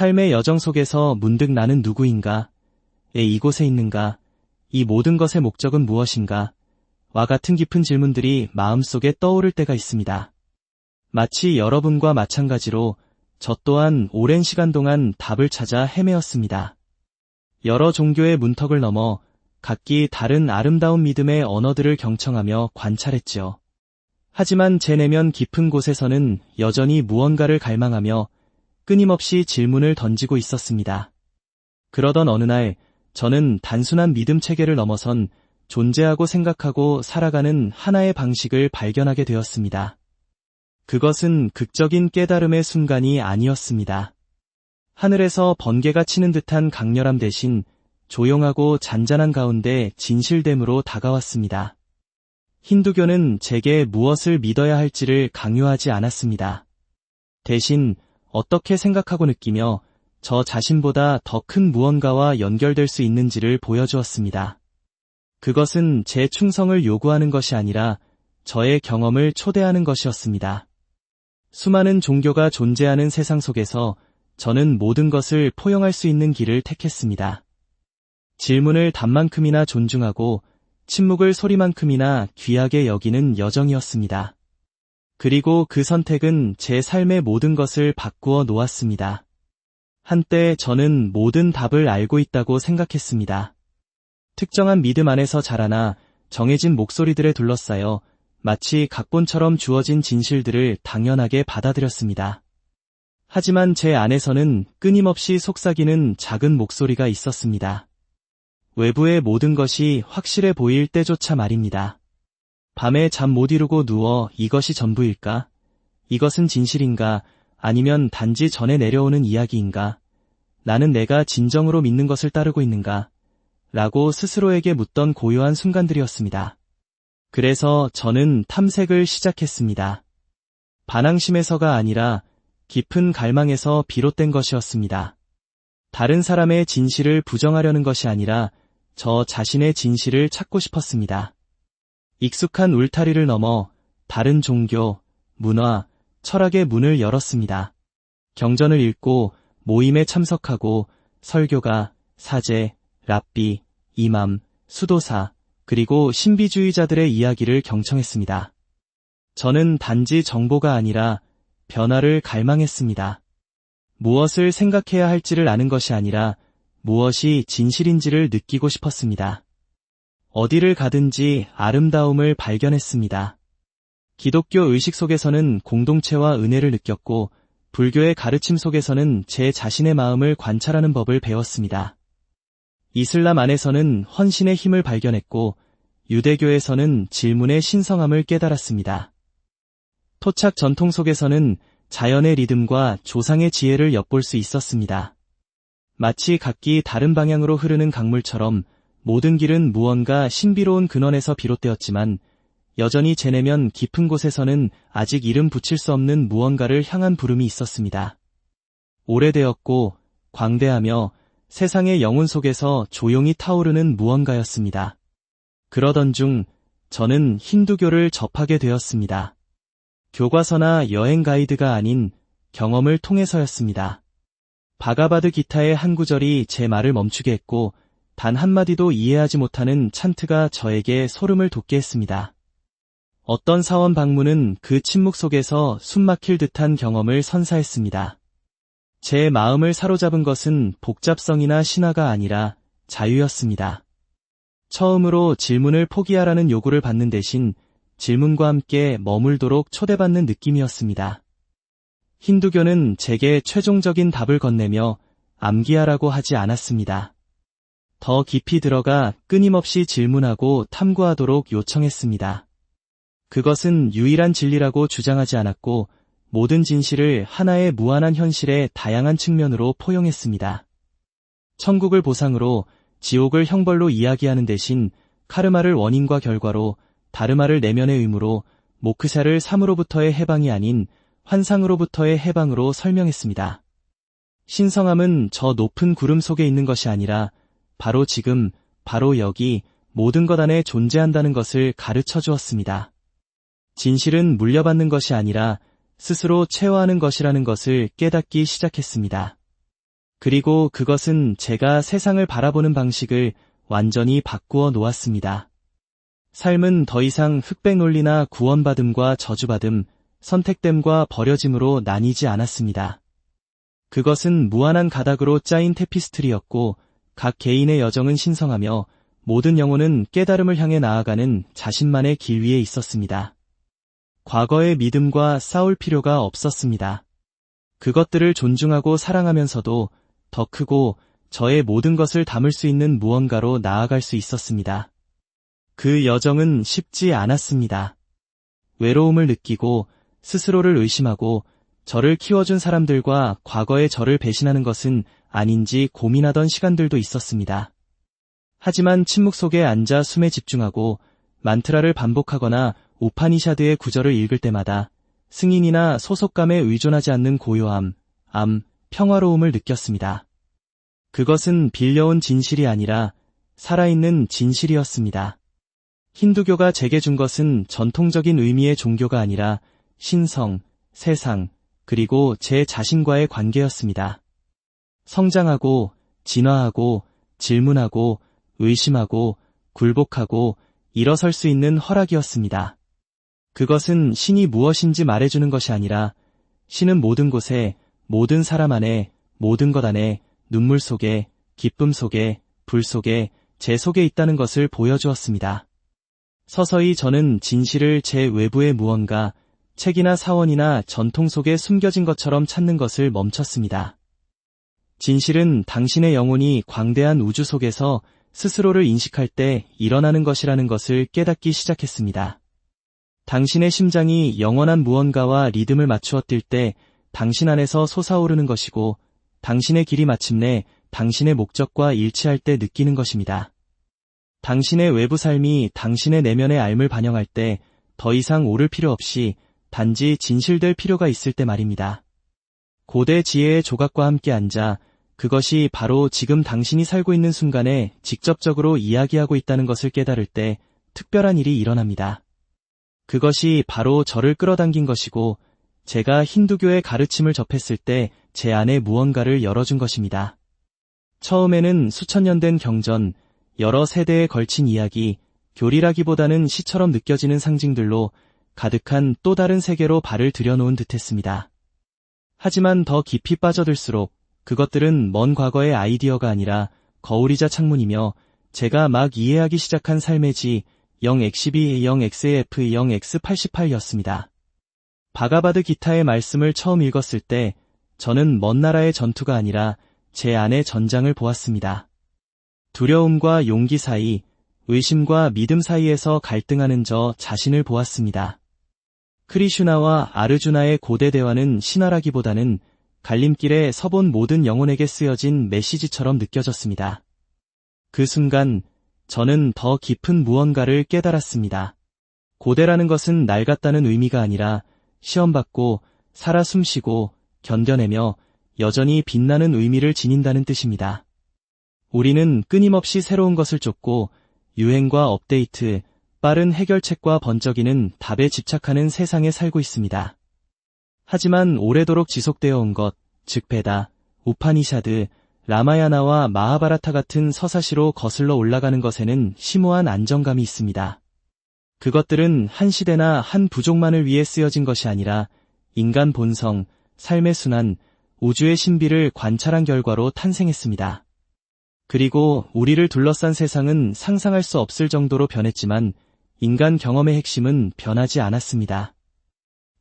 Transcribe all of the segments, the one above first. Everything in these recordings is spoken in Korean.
삶의 여정 속에서 문득 나는 누구인가? 왜 이곳에 있는가? 이 모든 것의 목적은 무엇인가? 와 같은 깊은 질문들이 마음속에 떠오를 때가 있습니다. 마치 여러분과 마찬가지로 저 또한 오랜 시간 동안 답을 찾아 헤매었습니다. 여러 종교의 문턱을 넘어 각기 다른 아름다운 믿음의 언어들을 경청하며 관찰했지요. 하지만 제 내면 깊은 곳에서는 여전히 무언가를 갈망하며 끊임없이 질문을 던지고 있었습니다. 그러던 어느 날 저는 단순한 믿음 체계를 넘어선 존재하고 생각하고 살아가는 하나의 방식을 발견하게 되었습니다. 그것은 극적인 깨달음의 순간이 아니었습니다. 하늘에서 번개가 치는 듯한 강렬함 대신 조용하고 잔잔한 가운데 진실됨으로 다가왔습니다. 힌두교는 제게 무엇을 믿어야 할지를 강요하지 않았습니다. 대신 어떻게 생각하고 느끼며 저 자신보다 더 큰 무언가와 연결될 수 있는지를 보여주었습니다. 그것은 제 충성을 요구하는 것이 아니라 저의 경험을 초대하는 것이었습니다. 수많은 종교가 존재하는 세상 속에서 저는 모든 것을 포용할 수 있는 길을 택했습니다. 질문을 답만큼이나 존중하고 침묵을 소리만큼이나 귀하게 여기는 여정이었습니다. 그리고 그 선택은 제 삶의 모든 것을 바꾸어 놓았습니다. 한때 저는 모든 답을 알고 있다고 생각했습니다. 특정한 믿음 안에서 자라나 정해진 목소리들에 둘러싸여 마치 각본처럼 주어진 진실들을 당연하게 받아들였습니다. 하지만 제 안에서는 끊임없이 속삭이는 작은 목소리가 있었습니다. 외부의 모든 것이 확실해 보일 때조차 말입니다. 밤에 잠 못 이루고 누워 이것이 전부일까? 이것은 진실인가? 아니면 단지 전해 내려오는 이야기인가? 나는 내가 진정으로 믿는 것을 따르고 있는가? 라고 스스로에게 묻던 고요한 순간들이었습니다. 그래서 저는 탐색을 시작했습니다. 반항심에서가 아니라 깊은 갈망에서 비롯된 것이었습니다. 다른 사람의 진실을 부정하려는 것이 아니라 저 자신의 진실을 찾고 싶었습니다. 익숙한 울타리를 넘어 다른 종교, 문화, 철학의 문을 열었습니다. 경전을 읽고 모임에 참석하고 설교가, 사제, 랍비, 이맘, 수도사, 그리고 신비주의자들의 이야기를 경청했습니다. 저는 단지 정보가 아니라 변화를 갈망했습니다. 무엇을 생각해야 할지를 아는 것이 아니라 무엇이 진실인지를 느끼고 싶었습니다. 어디를 가든지 아름다움을 발견했습니다. 기독교 의식 속에서는 공동체와 은혜를 느꼈고 불교의 가르침 속에서는 제 자신의 마음을 관찰하는 법을 배웠습니다. 이슬람 안에서는 헌신의 힘을 발견했고 유대교에서는 질문의 신성함을 깨달았습니다. 토착 전통 속에서는 자연의 리듬과 조상의 지혜를 엿볼 수 있었습니다. 마치 각기 다른 방향으로 흐르는 강물처럼 모든 길은 무언가 신비로운 근원에서 비롯되었지만 여전히 제 내면 깊은 곳에서는 아직 이름 붙일 수 없는 무언가를 향한 부름이 있었습니다. 오래되었고 광대하며 세상의 영혼 속에서 조용히 타오르는 무언가였습니다. 그러던 중 저는 힌두교를 접하게 되었습니다. 교과서나 여행 가이드가 아닌 경험을 통해서였습니다. 바가바드 기타의 한 구절이 제 말을 멈추게 했고 단 한마디도 이해하지 못하는 찬트가 저에게 소름을 돋게 했습니다. 어떤 사원 방문은 그 침묵 속에서 숨막힐 듯한 경험을 선사했습니다. 제 마음을 사로잡은 것은 복잡성이나 신화가 아니라 자유였습니다. 처음으로 질문을 포기하라는 요구를 받는 대신 질문과 함께 머물도록 초대받는 느낌이었습니다. 힌두교는 제게 최종적인 답을 건네며 암기하라고 하지 않았습니다. 더 깊이 들어가 끊임없이 질문하고 탐구하도록 요청했습니다. 그것은 유일한 진리라고 주장하지 않았고 모든 진실을 하나의 무한한 현실의 다양한 측면으로 포용했습니다. 천국을 보상으로 지옥을 형벌로 이야기하는 대신 카르마를 원인과 결과로, 다르마를 내면의 의무로, 모크샤를 삶으로부터의 해방이 아닌 환상으로부터의 해방으로 설명했습니다. 신성함은 저 높은 구름 속에 있는 것이 아니라 바로 지금, 바로 여기 모든 것 안에 존재한다는 것을 가르쳐 주었습니다. 진실은 물려받는 것이 아니라 스스로 체화하는 것이라는 것을 깨닫기 시작했습니다. 그리고 그것은 제가 세상을 바라보는 방식을 완전히 바꾸어 놓았습니다. 삶은 더 이상 흑백 논리나 구원받음과 저주받음, 선택됨과 버려짐으로 나뉘지 않았습니다. 그것은 무한한 가닥으로 짜인 테피스트리였고 각 개인의 여정은 신성하며 모든 영혼은 깨달음을 향해 나아가는 자신만의 길 위에 있었습니다. 과거의 믿음과 싸울 필요가 없었습니다. 그것들을 존중하고 사랑하면서도 더 크고 저의 모든 것을 담을 수 있는 무언가로 나아갈 수 있었습니다. 그 여정은 쉽지 않았습니다. 외로움을 느끼고 스스로를 의심하고 저를 키워준 사람들과 과거의 저를 배신하는 것은 아닌지 고민하던 시간들도 있었습니다. 하지만 침묵 속에 앉아 숨에 집중하고 만트라를 반복하거나 우파니샤드의 구절을 읽을 때마다 승인이나 소속감에 의존하지 않는 고요함, 평화로움을 느꼈습니다. 그것은 빌려온 진실이 아니라 살아있는 진실이었습니다. 힌두교가 제게 준 것은 전통적인 의미의 종교가 아니라 신성, 세상, 그리고 제 자신과의 관계였습니다. 성장하고, 진화하고, 질문하고, 의심하고, 굴복하고, 일어설 수 있는 허락이었습니다. 그것은 신이 무엇인지 말해주는 것이 아니라 신은 모든 곳에, 모든 사람 안에, 모든 것 안에, 눈물 속에, 기쁨 속에, 불 속에, 제 속에 있다는 것을 보여주었습니다. 서서히 저는 진실을 제 외부의 무언가, 책이나 사원이나 전통 속에 숨겨진 것처럼 찾는 것을 멈췄습니다. 진실은 당신의 영혼이 광대한 우주 속에서 스스로를 인식할 때 일어나는 것이라는 것을 깨닫기 시작했습니다. 당신의 심장이 영원한 무언가와 리듬을 맞추어 뛸 때 당신 안에서 솟아오르는 것이고 당신의 길이 마침내 당신의 목적과 일치할 때 느끼는 것입니다. 당신의 외부 삶이 당신의 내면의 삶을 반영할 때 더 이상 오를 필요 없이 단지 진실될 필요가 있을 때 말입니다. 고대 지혜의 조각과 함께 앉아 그것이 바로 지금 당신이 살고 있는 순간에 직접적으로 이야기하고 있다는 것을 깨달을 때 특별한 일이 일어납니다. 그것이 바로 저를 끌어당긴 것이고 제가 힌두교의 가르침을 접했을 때 제 안에 무언가를 열어준 것입니다. 처음에는 수천 년 된 경전, 여러 세대에 걸친 이야기, 교리라기보다는 시처럼 느껴지는 상징들로 가득한 또 다른 세계로 발을 들여놓은 듯했습니다. 하지만 더 깊이 빠져들수록 그것들은 먼 과거의 아이디어가 아니라 거울이자 창문이며 제가 막 이해하기 시작한 삶의 지 0X12, 0XAF, 0X88였습니다. 바가바드 기타의 말씀을 처음 읽었을 때 저는 먼 나라의 전투가 아니라 제 안의 전장을 보았습니다. 두려움과 용기 사이, 의심과 믿음 사이에서 갈등하는 저 자신을 보았습니다. 크리슈나와 아르주나의 고대 대화는 신화라기보다는 갈림길에 서본 모든 영혼에게 쓰여진 메시지처럼 느껴졌습니다. 그 순간 저는 더 깊은 무언가를 깨달았습니다. 고대라는 것은 낡았다는 의미가 아니라 시험받고 살아 숨쉬고 견뎌내며 여전히 빛나는 의미를 지닌다는 뜻입니다. 우리는 끊임없이 새로운 것을 쫓고 유행과 업데이트, 빠른 해결책과 번쩍이는 답에 집착하는 세상에 살고 있습니다. 하지만 오래도록 지속되어 온 것, 즉 베다, 우파니샤드, 라마야나와 마하바라타 같은 서사시로 거슬러 올라가는 것에는 심오한 안정감이 있습니다. 그것들은 한 시대나 한 부족만을 위해 쓰여진 것이 아니라 인간 본성, 삶의 순환, 우주의 신비를 관찰한 결과로 탄생했습니다. 그리고 우리를 둘러싼 세상은 상상할 수 없을 정도로 변했지만 인간 경험의 핵심은 변하지 않았습니다.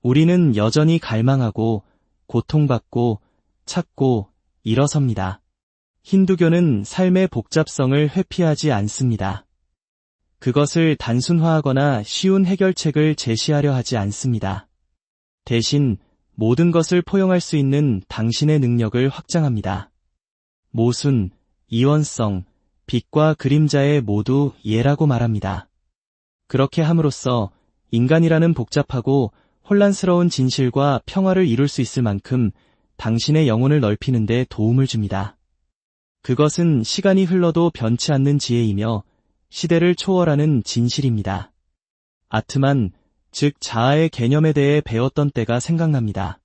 우리는 여전히 갈망하고 고통받고 찾고 일어섭니다. 힌두교는 삶의 복잡성을 회피하지 않습니다. 그것을 단순화하거나 쉬운 해결책을 제시하려 하지 않습니다. 대신 모든 것을 포용할 수 있는 당신의 능력을 확장합니다. 모순, 이원성, 빛과 그림자의 모두 예라고 말합니다. 그렇게 함으로써 인간이라는 복잡하고 혼란스러운 진실과 평화를 이룰 수 있을 만큼 당신의 영혼을 넓히는 데 도움을 줍니다. 그것은 시간이 흘러도 변치 않는 지혜이며 시대를 초월하는 진실입니다. 아트만, 즉 자아의 개념에 대해 배웠던 때가 생각납니다.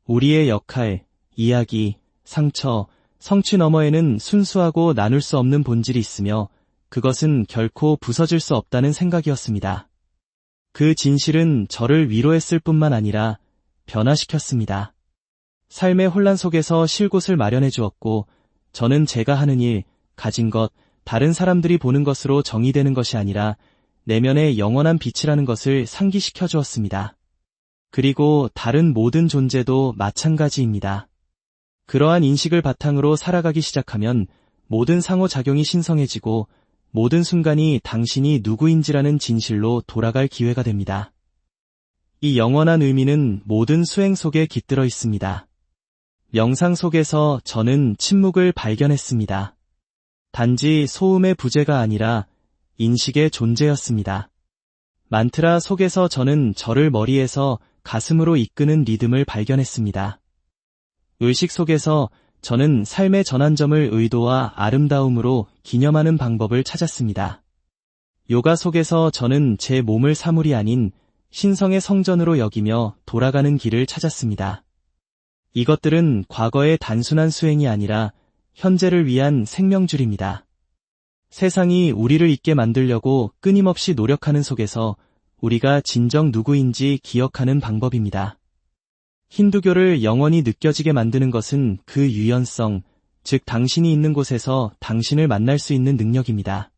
우리의 역할, 이야기, 상처, 성취 너머에는 순수하고 나눌 수 없는 본질이 있으며 그것은 결코 부서질 수 없다는 생각이었습니다. 그 진실은 저를 위로했을 뿐만 아니라 변화시켰습니다. 삶의 혼란 속에서 쉴 곳을 마련해 주었고 저는 제가 하는 일, 가진 것, 다른 사람들이 보는 것으로 정의되는 것이 아니라 내면의 영원한 빛이라는 것을 상기시켜 주었습니다. 그리고 다른 모든 존재도 마찬가지입니다. 그러한 인식을 바탕으로 살아가기 시작하면 모든 상호작용이 신성해지고 모든 순간이 당신이 누구인지라는 진실로 돌아갈 기회가 됩니다. 이 영원한 의미는 모든 수행 속에 깃들어 있습니다. 명상 속에서 저는 침묵을 발견했습니다. 단지 소음의 부재가 아니라 인식의 존재였습니다. 만트라 속에서 저는 저를 머리에서 가슴으로 이끄는 리듬을 발견했습니다. 의식 속에서 저는 삶의 전환점을 의도와 아름다움으로 기념하는 방법을 찾았습니다. 요가 속에서 저는 제 몸을 사물이 아닌 신성의 성전으로 여기며 돌아가는 길을 찾았습니다. 이것들은 과거의 단순한 수행이 아니라 현재를 위한 생명줄입니다. 세상이 우리를 잊게 만들려고 끊임없이 노력하는 속에서 우리가 진정 누구인지 기억하는 방법입니다. 힌두교를 영원히 느껴지게 만드는 것은 그 유연성, 즉 당신이 있는 곳에서 당신을 만날 수 있는 능력입니다.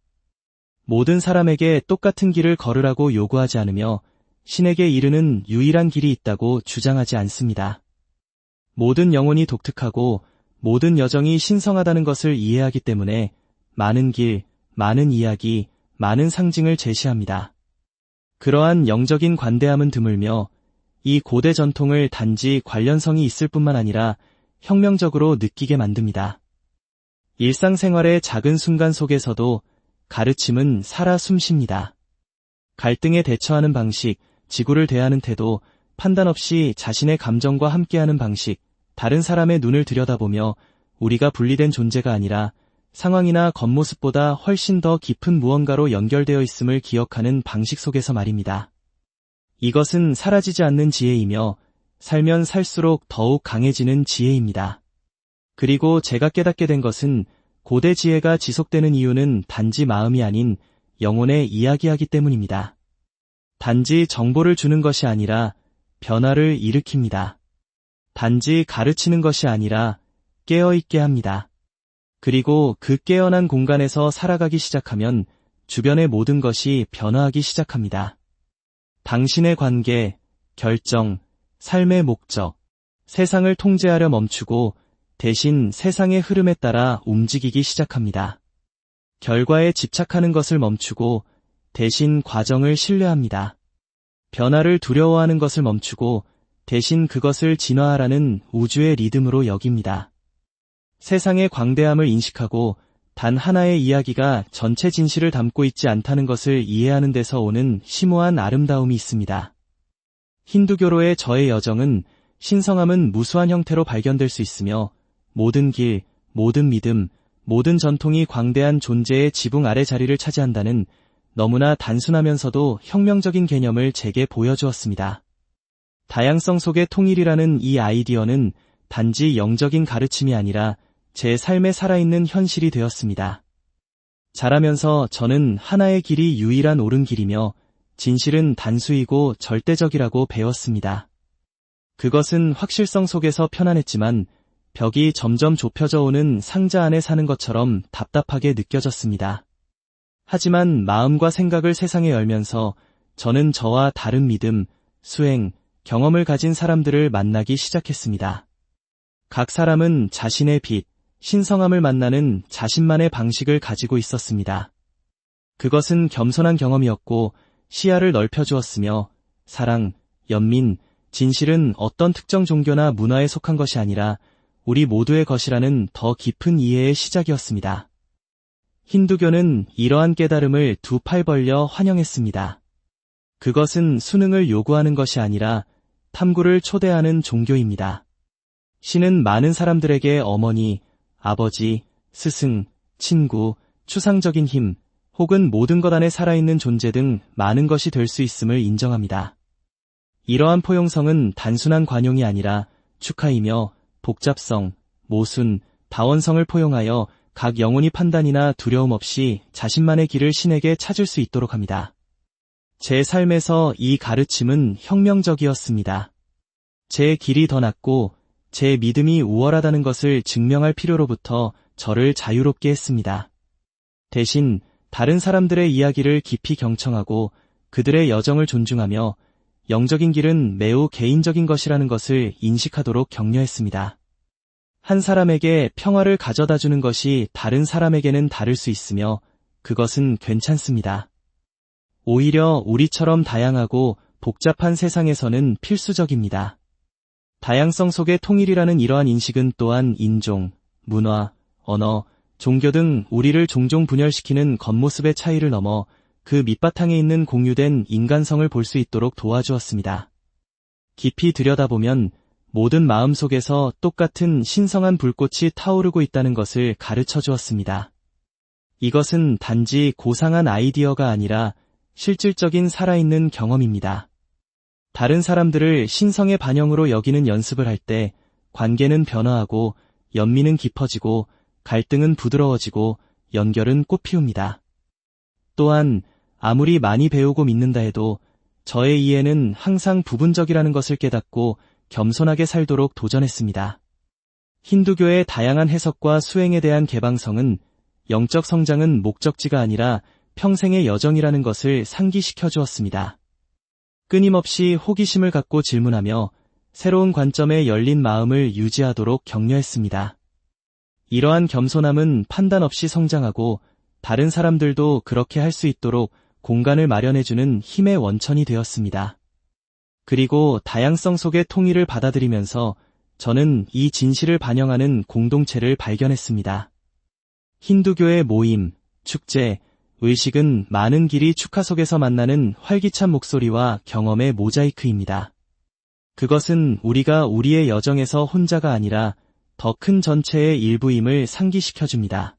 모든 사람에게 똑같은 길을 걸으라고 요구하지 않으며 신에게 이르는 유일한 길이 있다고 주장하지 않습니다. 모든 영혼이 독특하고 모든 여정이 신성하다는 것을 이해하기 때문에 많은 길, 많은 이야기, 많은 상징을 제시합니다. 그러한 영적인 관대함은 드물며 이 고대 전통을 단지 관련성이 있을 뿐만 아니라 혁명적으로 느끼게 만듭니다. 일상생활의 작은 순간 속에서도 가르침은 살아 숨쉽니다. 갈등에 대처하는 방식, 지구를 대하는 태도, 판단 없이 자신의 감정과 함께하는 방식, 다른 사람의 눈을 들여다보며 우리가 분리된 존재가 아니라 상황이나 겉모습보다 훨씬 더 깊은 무언가로 연결되어 있음을 기억하는 방식 속에서 말입니다. 이것은 사라지지 않는 지혜이며 살면 살수록 더욱 강해지는 지혜입니다. 그리고 제가 깨닫게 된 것은 고대 지혜가 지속되는 이유는 단지 마음이 아닌 영혼에 이야기하기 때문입니다. 단지 정보를 주는 것이 아니라 변화를 일으킵니다. 단지 가르치는 것이 아니라 깨어있게 합니다. 그리고 그 깨어난 공간에서 살아가기 시작하면 주변의 모든 것이 변화하기 시작합니다. 당신의 관계, 결정, 삶의 목적, 세상을 통제하려 멈추고 대신 세상의 흐름에 따라 움직이기 시작합니다. 결과에 집착하는 것을 멈추고 대신 과정을 신뢰합니다. 변화를 두려워하는 것을 멈추고 대신 그것을 진화하라는 우주의 리듬으로 여깁니다. 세상의 광대함을 인식하고 단 하나의 이야기가 전체 진실을 담고 있지 않다는 것을 이해하는 데서 오는 심오한 아름다움이 있습니다. 힌두교로의 저의 여정은 신성함은 무수한 형태로 발견될 수 있으며 모든 길, 모든 믿음, 모든 전통이 광대한 존재의 지붕 아래 자리를 차지한다는 너무나 단순하면서도 혁명적인 개념을 제게 보여주었습니다. 다양성 속의 통일이라는 이 아이디어는 단지 영적인 가르침이 아니라 제 삶에 살아있는 현실이 되었습니다. 자라면서 저는 하나의 길이 유일한 옳은 길이며 진실은 단수이고 절대적이라고 배웠습니다. 그것은 확실성 속에서 편안했지만 벽이 점점 좁혀져 오는 상자 안에 사는 것처럼 답답하게 느껴졌습니다. 하지만 마음과 생각을 세상에 열면서 저는 저와 다른 믿음, 수행, 경험을 가진 사람들을 만나기 시작했습니다. 각 사람은 자신의 빛, 신성함을 만나는 자신만의 방식을 가지고 있었습니다. 그것은 겸손한 경험이었고 시야를 넓혀주었으며 사랑, 연민, 진실은 어떤 특정 종교나 문화에 속한 것이 아니라 우리 모두의 것이라는 더 깊은 이해의 시작이었습니다. 힌두교는 이러한 깨달음을 두 팔 벌려 환영했습니다. 그것은 수능을 요구하는 것이 아니라 탐구를 초대하는 종교입니다. 신은 많은 사람들에게 어머니, 아버지, 스승, 친구, 추상적인 힘, 혹은 모든 것 안에 살아있는 존재 등 많은 것이 될 수 있음을 인정합니다. 이러한 포용성은 단순한 관용이 아니라 축하이며 복잡성, 모순, 다원성을 포용하여 각 영혼이 판단이나 두려움 없이 자신만의 길을 신에게 찾을 수 있도록 합니다. 제 삶에서 이 가르침은 혁명적이었습니다. 제 길이 더 낫고 제 믿음이 우월하다는 것을 증명할 필요로부터 저를 자유롭게 했습니다. 대신 다른 사람들의 이야기를 깊이 경청하고 그들의 여정을 존중하며 영적인 길은 매우 개인적인 것이라는 것을 인식하도록 격려했습니다. 한 사람에게 평화를 가져다 주는 것이 다른 사람에게는 다를 수 있으며 그것은 괜찮습니다. 오히려 우리처럼 다양하고 복잡한 세상에서는 필수적입니다. 다양성 속의 통일이라는 이러한 인식은 또한 인종, 문화, 언어, 종교 등 우리를 종종 분열시키는 겉모습의 차이를 넘어 그 밑바탕에 있는 공유된 인간성을 볼 수 있도록 도와주었습니다. 깊이 들여다보면 모든 마음 속에서 똑같은 신성한 불꽃이 타오르고 있다는 것을 가르쳐 주었습니다. 이것은 단지 고상한 아이디어가 아니라 실질적인 살아있는 경험입니다. 다른 사람들을 신성의 반영으로 여기는 연습을 할 때 관계는 변화하고 연민은 깊어지고 갈등은 부드러워지고 연결은 꽃피웁니다. 또한 아무리 많이 배우고 믿는다 해도 저의 이해는 항상 부분적이라는 것을 깨닫고 겸손하게 살도록 도전했습니다. 힌두교의 다양한 해석과 수행에 대한 개방성은 영적 성장은 목적지가 아니라 평생의 여정이라는 것을 상기시켜 주었습니다. 끊임없이 호기심을 갖고 질문하며 새로운 관점에 열린 마음을 유지하도록 격려했습니다. 이러한 겸손함은 판단 없이 성장하고 다른 사람들도 그렇게 할 수 있도록 공간을 마련해주는 힘의 원천이 되었습니다. 그리고 다양성 속의 통일을 받아들이면서 저는 이 진실을 반영하는 공동체를 발견했습니다. 힌두교의 모임, 축제, 의식은 많은 길이 축하 속에서 만나는 활기찬 목소리와 경험의 모자이크입니다. 그것은 우리가 우리의 여정에서 혼자가 아니라 더 큰 전체의 일부임을 상기시켜줍니다.